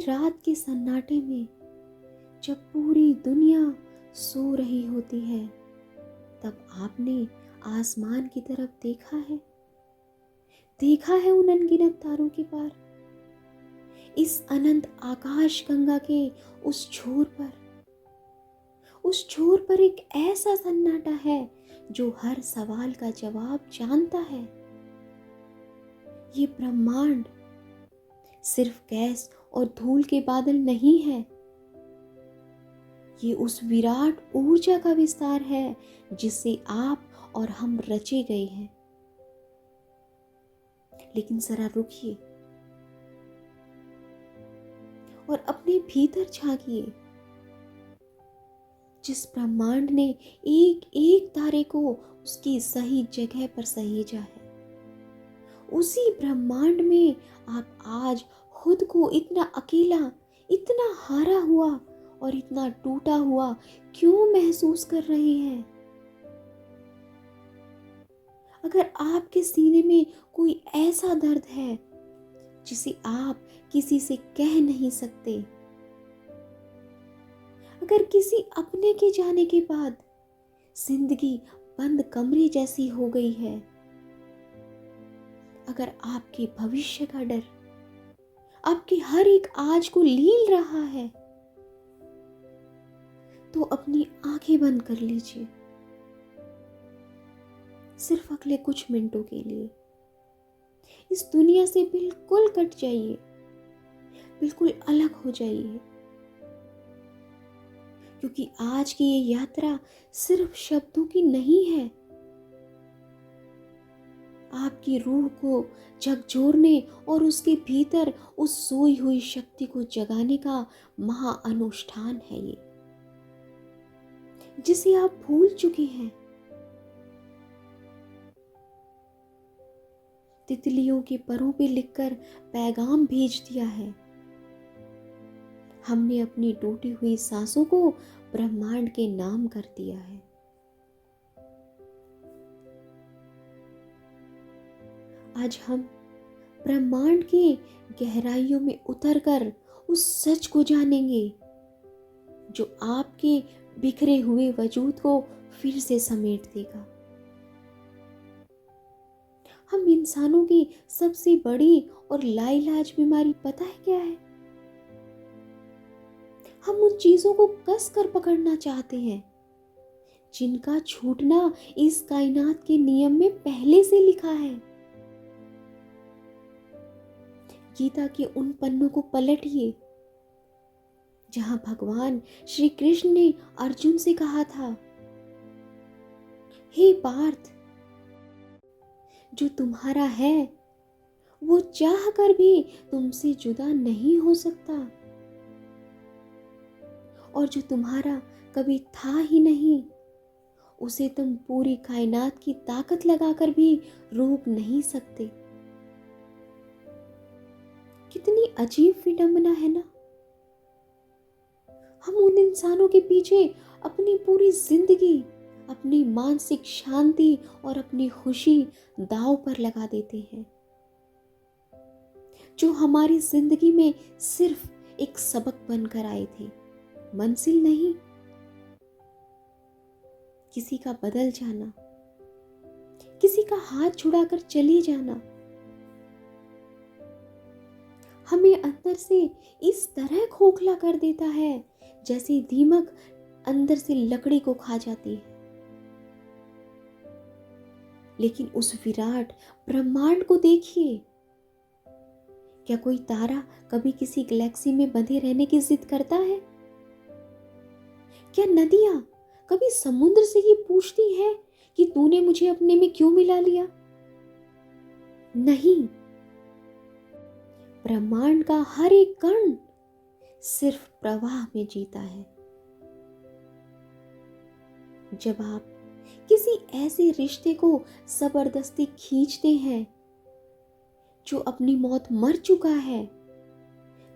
रात के सन्नाटे में जब पूरी दुनिया सो रही होती है, तब आपने आसमान की तरफ देखा है उन अनगिनत तारों के पार, इस अनंत आकाश गंगा के उस छोर पर एक ऐसा सन्नाटा है जो हर सवाल का जवाब जानता है। ये ब्रह्मांड सिर्फ गैस और धूल के बादल नहीं है, ये उस विराट ऊर्जा का विस्तार है जिससे आप और हम रचे गए हैं। लेकिन जरा रुकिए और अपने भीतर झांकिए। जिस ब्रह्मांड ने एक एक तारे को उसकी सही जगह पर सहेजा है, उसी ब्रह्मांड में आप आज खुद को इतना अकेला, इतना हारा हुआ और इतना टूटा हुआ क्यों महसूस कर रहे हैं? अगर आपके सीने में कोई ऐसा दर्द है जिसे आप किसी से कह नहीं सकते, अगर किसी अपने के जाने के बाद जिंदगी बंद कमरे जैसी हो गई है, अगर आपके भविष्य का डर आपके हर एक आज को लील रहा है, तो अपनी आंखें बंद कर लीजिए सिर्फ अगले कुछ मिनटों के लिए। इस दुनिया से बिल्कुल कट जाइए, बिल्कुल अलग हो जाइए, क्योंकि आज की ये यात्रा सिर्फ शब्दों की नहीं है। आपकी रूह को झकझोरने और उसके भीतर उस सोई हुई शक्ति को जगाने का महाअनुष्ठान है ये, जिसे आप भूल चुके हैं। तितलियों के परों पे लिखकर पैगाम भेज दिया है। हमने अपनी टूटी हुई सांसों को ब्रह्मांड के नाम कर दिया है। आज हम ब्रह्मांड के गहराइयों में उतरकर उस सच को जानेंगे जो आपके बिखरे हुए वजूद को फिर से समेट देगा। हम इंसानों की सबसे बड़ी और लाइलाज बीमारी पता है क्या है? हम उन चीजों को कस कर पकड़ना चाहते हैं जिनका छूटना इस कायनात के नियम में पहले से लिखा है। गीता के उन पन्नों को पलटिए जहां भगवान श्री कृष्ण ने अर्जुन से कहा था, हे पार्थ, जो तुम्हारा है वो चाह कर भी तुमसे जुदा नहीं हो सकता, और जो तुम्हारा कभी था ही नहीं उसे तुम पूरी कायनात की ताकत लगाकर भी रोक नहीं सकते। कितनी अजीब विडंबना है ना। हम उन इंसानों के पीछे अपनी पूरी जिंदगी, अपनी मानसिक शांति और अपनी खुशी दांव पर लगा देते हैं, जो हमारी जिंदगी में सिर्फ एक सबक बनकर आए थे, मंजिल नहीं। किसी का बदल जाना, किसी का हाथ छुड़ाकर चले जाना हमें अंदर से इस तरह खोखला कर देता है जैसे दीमक अंदर से लकड़ी को खा जाती है। लेकिन उस विराट ब्रह्मांड को देखिए। क्या कोई तारा कभी किसी गैलेक्सी में बंधे रहने की जिद करता है? क्या नदियां कभी समुद्र से ये पूछती हैं कि तूने मुझे अपने में क्यों मिला लिया? नहीं, ब्रह्मांड का हर एक कण सिर्फ प्रवाह में जीता है। जब आप किसी ऐसे रिश्ते को जबरदस्ती खींचते हैं जो अपनी मौत मर चुका है,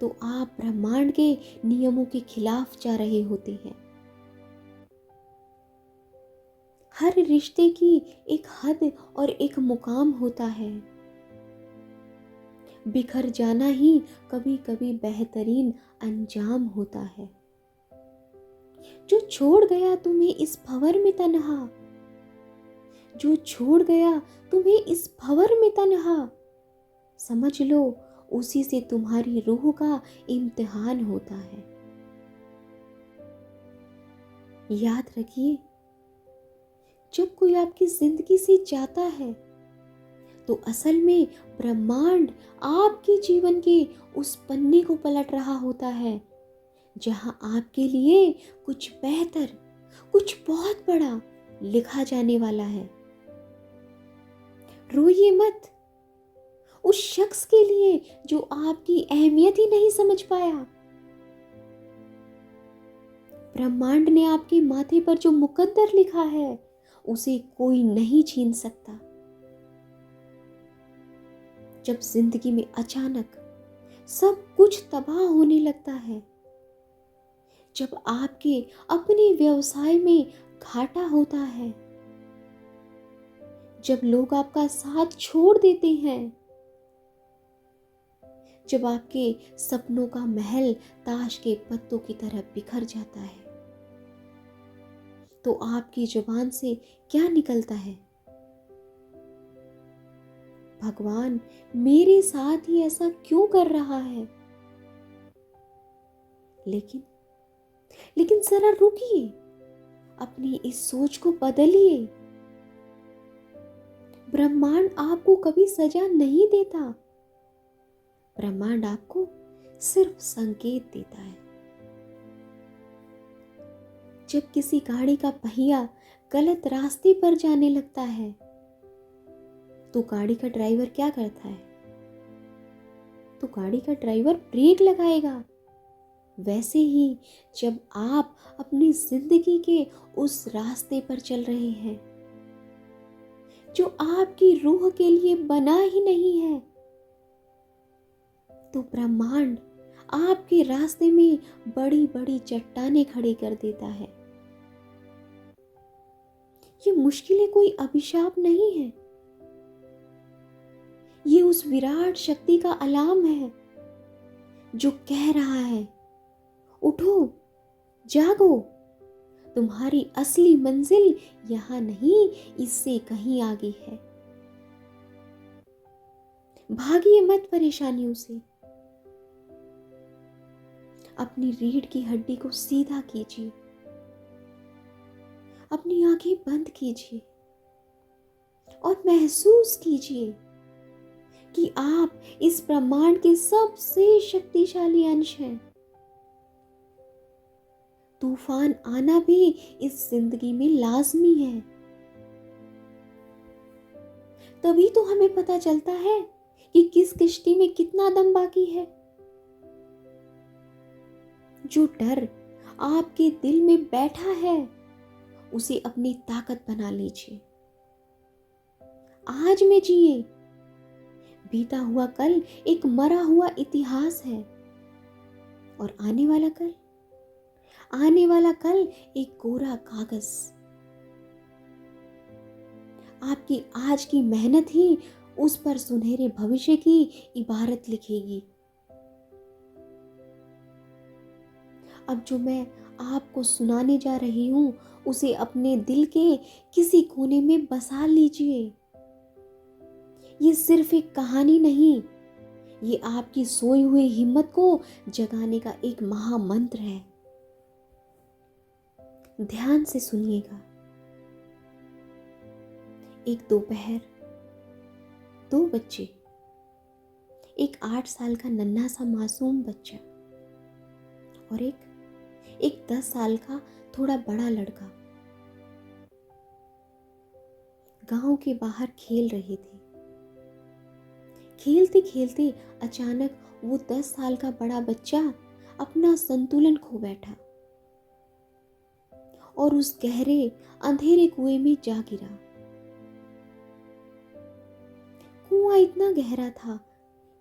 तो आप ब्रह्मांड के नियमों के खिलाफ जा रहे होते हैं। हर रिश्ते की एक हद और एक मुकाम होता है। बिखर जाना ही कभी कभी बेहतरीन अंजाम होता है। जो छोड़ गया तुम्हें इस भंवर में तन्हा, जो छोड़ गया तुम्हें इस भंवर में तन्हा, समझ लो उसी से तुम्हारी रूह का इम्तिहान होता है। याद रखिए, जब कोई आपकी जिंदगी से जाता है तो असल में ब्रह्मांड आपके जीवन के उस पन्ने को पलट रहा होता है जहां आपके लिए कुछ बेहतर, कुछ बहुत बड़ा लिखा जाने वाला है। रोइए मत उस शख्स के लिए जो आपकी अहमियत ही नहीं समझ पाया। ब्रह्मांड ने आपके माथे पर जो मुकद्दर लिखा है उसे कोई नहीं छीन सकता। जब जिंदगी में अचानक सब कुछ तबाह होने लगता है, जब आपके अपने व्यवसाय में घाटा होता है, जब लोग आपका साथ छोड़ देते हैं, जब आपके सपनों का महल ताश के पत्तों की तरह बिखर जाता है, तो आपकी जुबान से क्या निकलता है? भगवान मेरे साथ ही ऐसा क्यों कर रहा है? लेकिन जरा रुकिए, अपनी इस सोच को बदलिए। ब्रह्मांड आपको कभी सजा नहीं देता, ब्रह्मांड आपको सिर्फ संकेत देता है। जब किसी गाड़ी का पहिया गलत रास्ते पर जाने लगता है तो गाड़ी का ड्राइवर क्या करता है? तो गाड़ी का ड्राइवर ब्रेक लगाएगा। वैसे ही जब आप अपनी जिंदगी के उस रास्ते पर चल रहे हैं जो आपकी रूह के लिए बना ही नहीं है, तो ब्रह्मांड आपके रास्ते में बड़ी बड़ी चट्टानें खड़ी कर देता है। ये मुश्किलें कोई अभिशाप नहीं है, ये उस विराट शक्ति का अलार्म है जो कह रहा है, उठो, जागो, तुम्हारी असली मंजिल यहां नहीं, इससे कहीं आगे है। भागिए मत परेशानियों से, अपनी रीढ़ की हड्डी को सीधा कीजिए, अपनी आंखें बंद कीजिए और महसूस कीजिए कि आप इस ब्रह्मांड के सबसे शक्तिशाली अंश हैं। तूफान आना भी इस जिंदगी में लाजमी है। तभी तो हमें पता चलता है कि किस किश्ती में कितना दम बाकी है। जो डर आपके दिल में बैठा है उसे अपनी ताकत बना लीजिए। आज में जिए, बीता हुआ कल एक मरा हुआ इतिहास है और आने वाला कल एक कोरा कागज। आपकी आज की मेहनत ही उस पर सुनहरे भविष्य की इबारत लिखेगी। अब जो मैं आपको सुनाने जा रही हूं उसे अपने दिल के किसी कोने में बसा लीजिए। ये सिर्फ एक कहानी नहीं, ये आपकी सोई हुई हिम्मत को जगाने का एक महामंत्र है। ध्यान से सुनिएगा। एक दोपहर, दो बच्चे, एक 8 साल का नन्हा सा मासूम बच्चा और एक 10 साल का थोड़ा बड़ा लड़का गांव के बाहर खेल रहे थे। खेलते खेलते अचानक वो 10 साल का बड़ा बच्चा अपना संतुलन खो बैठा और उस गहरे अंधेरे कुएं में जा गिरा। कुआं इतना गहरा था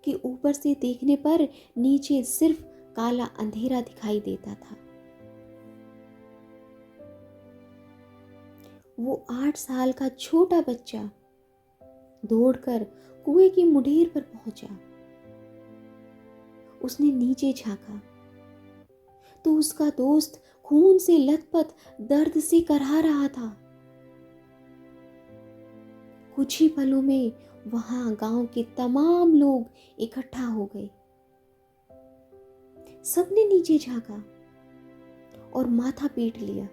कि ऊपर से देखने पर नीचे सिर्फ काला अंधेरा दिखाई देता था। वो 8 साल का छोटा बच्चा दौड़कर कुएं की मुंडेर पर पहुंचा उसने नीचे झांका तो उसका दोस्त खून से लथपथ दर्द से कराह रहा था। कुछ ही पलों में वहां गांव के तमाम लोग इकट्ठा हो गए। सबने नीचे झांका और माथा पीट लिया।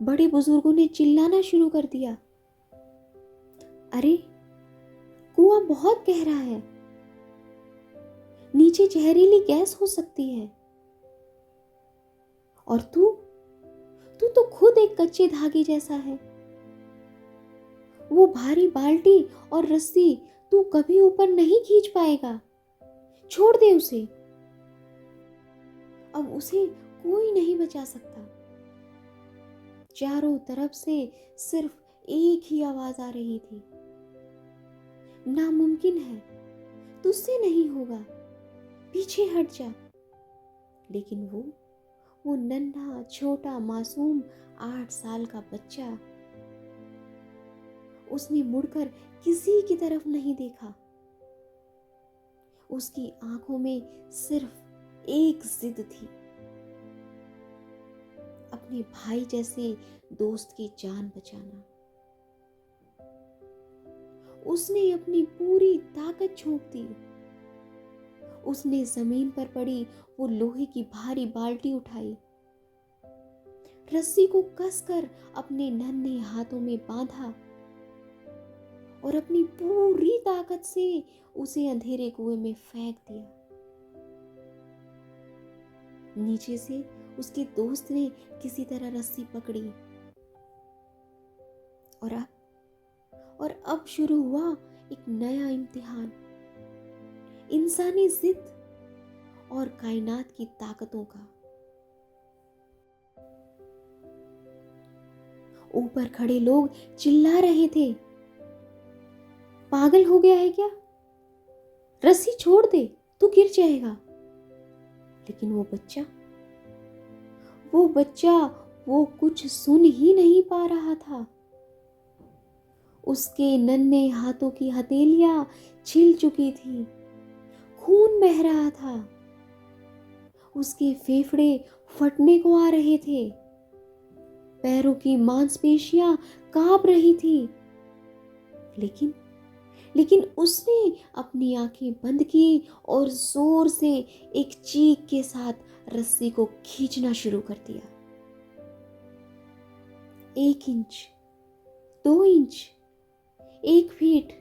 बड़े बुजुर्गों ने चिल्लाना शुरू कर दिया, अरे कुआं बहुत गहरा है, नीचे जहरीली गैस हो सकती है। और तू तू तो खुद एक कच्चे धागे जैसा है। वो भारी बाल्टी और रस्सी तू कभी ऊपर नहीं खींच पाएगा, छोड़ दे उसे। अब उसे कोई नहीं बचा सकता। चारों तरफ से सिर्फ एक ही आवाज आ रही थी, नामुमकिन है, तुझसे नहीं होगा, पीछे हट जा। लेकिन वो नन्हा छोटा मासूम 8 साल का बच्चा, उसने मुड़कर किसी की तरफ नहीं देखा। उसकी आंखों में सिर्फ एक जिद थी, अपने भाई जैसे दोस्त की जान बचाना। उसने अपनी पूरी ताकत झोंक दी। उसने जमीन पर पड़ी वो लोहे की भारी बाल्टी उठाई, रस्सी को कसकर अपने नन्हे हाथों में बांधा और अपनी पूरी ताकत से उसे अंधेरे कुएं में फेंक दिया। नीचे से उसके दोस्त ने किसी तरह रस्सी पकड़ी और अब शुरू हुआ एक नया इम्तिहान, इंसानी जिद और कायनात की ताकतों का। ऊपर खड़े लोग चिल्ला रहे थे, पागल हो गया है क्या, रस्सी छोड़ दे, तू गिर जाएगा। लेकिन वो बच्चा वो कुछ सुन ही नहीं पा रहा था। उसके नन्हे हाथों की हथेलियां छिल चुकी थी, खून बह रहा था, उसके फेफड़े फटने को आ रहे थे, पैरों की मांसपेशियां कांप रही थी। लेकिन उसने अपनी आंखें बंद की और जोर से एक चीख के साथ रस्सी को खींचना शुरू कर दिया। 1 इंच, 2 इंच, 1 फीट,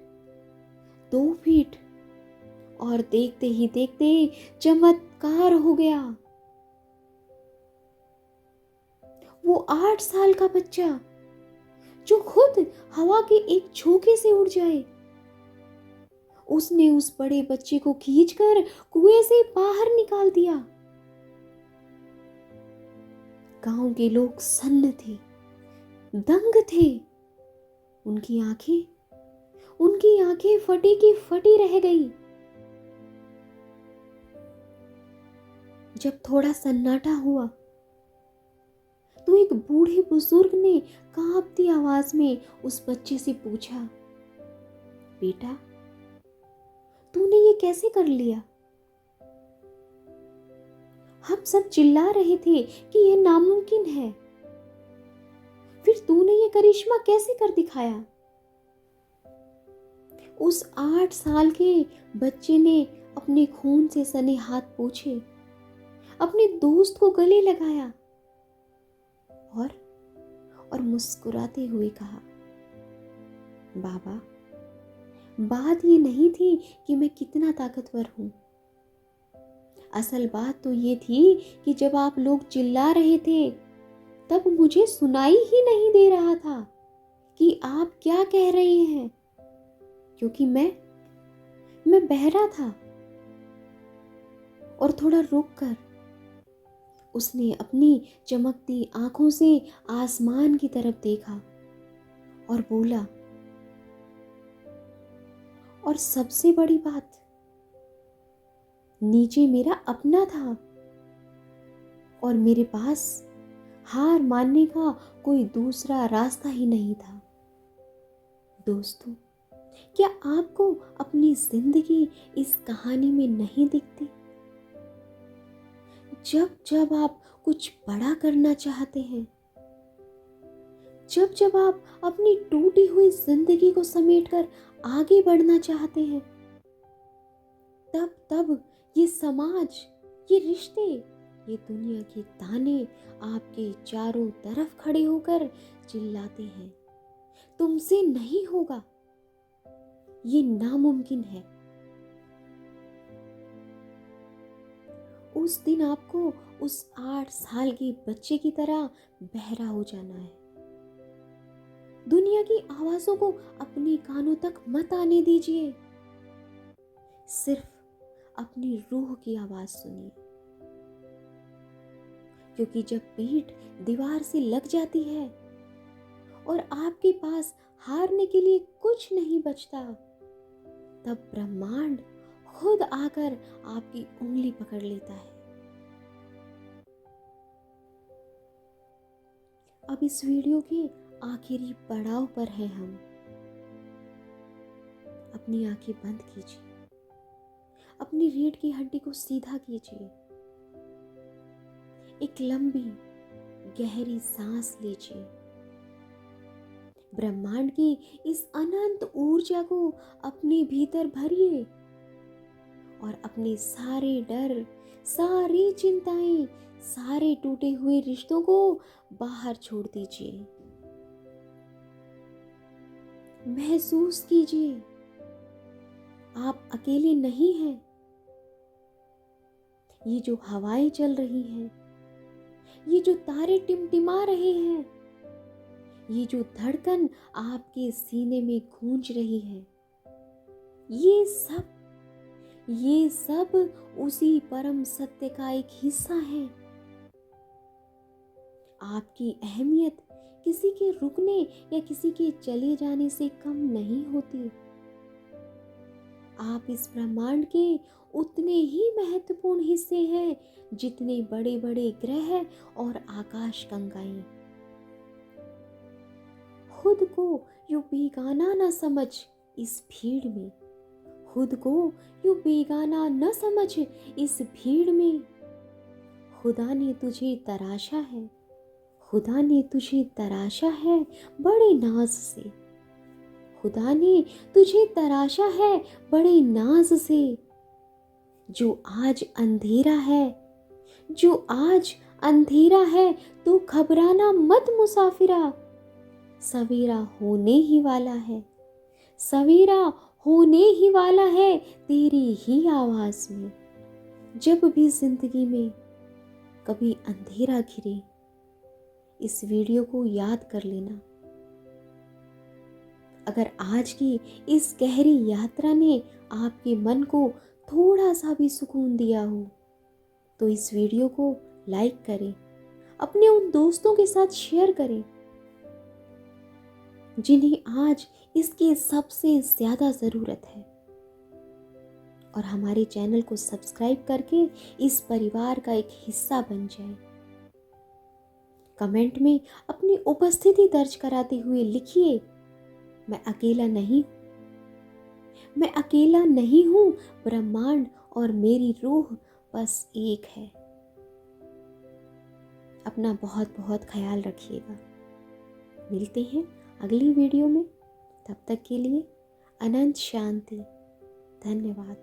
2 फीट, और देखते ही देखते चमत्कार हो गया। वो 8 साल का बच्चा जो खुद हवा के एक झोंके से उड़ जाए, उसने उस बड़े बच्चे को खींचकर कुएं से बाहर निकाल दिया। गांव के लोग सन्न थे, दंग थे। उनकी आंखें फटी की फटी रह गई। जब थोड़ा सन्नाटा हुआ तो एक बूढ़े बुजुर्ग ने कांपती आवाज में उस बच्चे से पूछा, बेटा तूने ये कैसे कर लिया? हम सब चिल्ला रहे थे कि ये नामुमकिन है, फिर तूने ये करिश्मा कैसे कर दिखाया? उस 8 साल के बच्चे ने अपने खून से सने हाथ पोंछे, अपने दोस्त को गले लगाया और मुस्कुराते हुए कहा, बाबा, बात ये नहीं थी कि मैं कितना ताकतवर हूं। असल बात तो ये थी कि जब आप लोग चिल्ला रहे थे तब मुझे सुनाई ही नहीं दे रहा था कि आप क्या कह रहे हैं, क्योंकि मैं बहरा था। और थोड़ा रुककर उसने अपनी चमकती आंखों से आसमान की तरफ देखा और बोला, और सबसे बड़ी बात, नीचे मेरा अपना था और मेरे पास हार मानने का कोई दूसरा रास्ता ही नहीं था। दोस्तों, क्या आपको अपनी जिंदगी इस कहानी में नहीं दिखती? जब जब आप कुछ बड़ा करना चाहते हैं, जब जब आप अपनी टूटी हुई जिंदगी को समेटकर आगे बढ़ना चाहते हैं, तब तब ये समाज, ये रिश्ते, ये दुनिया के ताने आपके चारों तरफ खड़े होकर चिल्लाते हैं, तुमसे नहीं होगा, ये नामुमकिन है। उस दिन आपको उस 8 साल के बच्चे की तरह बहरा हो जाना है। दुनिया की आवाजों को अपने कानों तक मत आने दीजिए, सिर्फ अपनी रूह की आवाज सुनिए। क्योंकि जब पीठ दीवार से लग जाती है और आपके पास हारने के लिए कुछ नहीं बचता, तब ब्रह्मांड खुद आकर आपकी उंगली पकड़ लेता है। अब इस वीडियो के आखिरी पड़ाव पर हैं हम। अपनी आंखें बंद कीजिए, अपनी रीढ़ की हड्डी को सीधा कीजिए, एक लंबी गहरी सांस लीजिए। ब्रह्मांड की इस अनंत ऊर्जा को अपने भीतर भरिए और अपने सारे डर, सारी चिंताएं, सारे टूटे हुए रिश्तों को बाहर छोड़ दीजिए। महसूस कीजिए, आप अकेले नहीं हैं। ये जो हवाएं चल रही हैं, ये जो तारे टिमटिमा रहे हैं, ये जो धड़कन आपके सीने में गूंज रही है, ये सब उसी परम सत्य का एक हिस्सा है। आपकी अहमियत किसी के रुकने या किसी के चले जाने से कम नहीं होती। आप इस ब्रह्मांड के उतने ही महत्वपूर्ण हिस्से हैं जितने बड़े बड़े ग्रह और आकाश गंगाएं। खुद को यूं बेगाना न समझ इस भीड़ में, खुद को यूं बेगाना न समझ इस भीड़ में। खुदा ने तुझे तराशा है, खुदा ने तुझे तराशा है बड़े नाज से, खुदा ने तुझे तराशा है बड़े नाज से। जो आज अंधेरा है, जो आज अंधेरा है, तो घबराना मत मुसाफिरा, सवेरा होने ही वाला है, सवेरा होने ही वाला है तेरी ही आवाज में। जब भी जिंदगी में कभी अंधेरा घिरे, इस वीडियो को याद कर लेना। अगर आज की इस गहरी यात्रा ने आपके मन को थोड़ा सा भी सुकून दिया हो, तो इस वीडियो को लाइक करें, अपने उन दोस्तों के साथ शेयर करें जिन्हें आज इसकी सबसे ज्यादा जरूरत है। और हमारे चैनल को सब्सक्राइब करके इस परिवार का एक हिस्सा बन जाए। कमेंट में अपनी उपस्थिति दर्ज कराते हुए लिखिए, मैं अकेला नहीं, मैं अकेला नहीं हूं, ब्रह्मांड और मेरी रूह बस एक है। अपना बहुत बहुत ख्याल रखिएगा। मिलते हैं अगली वीडियो में, तब तक के लिए अनंत शांति। धन्यवाद।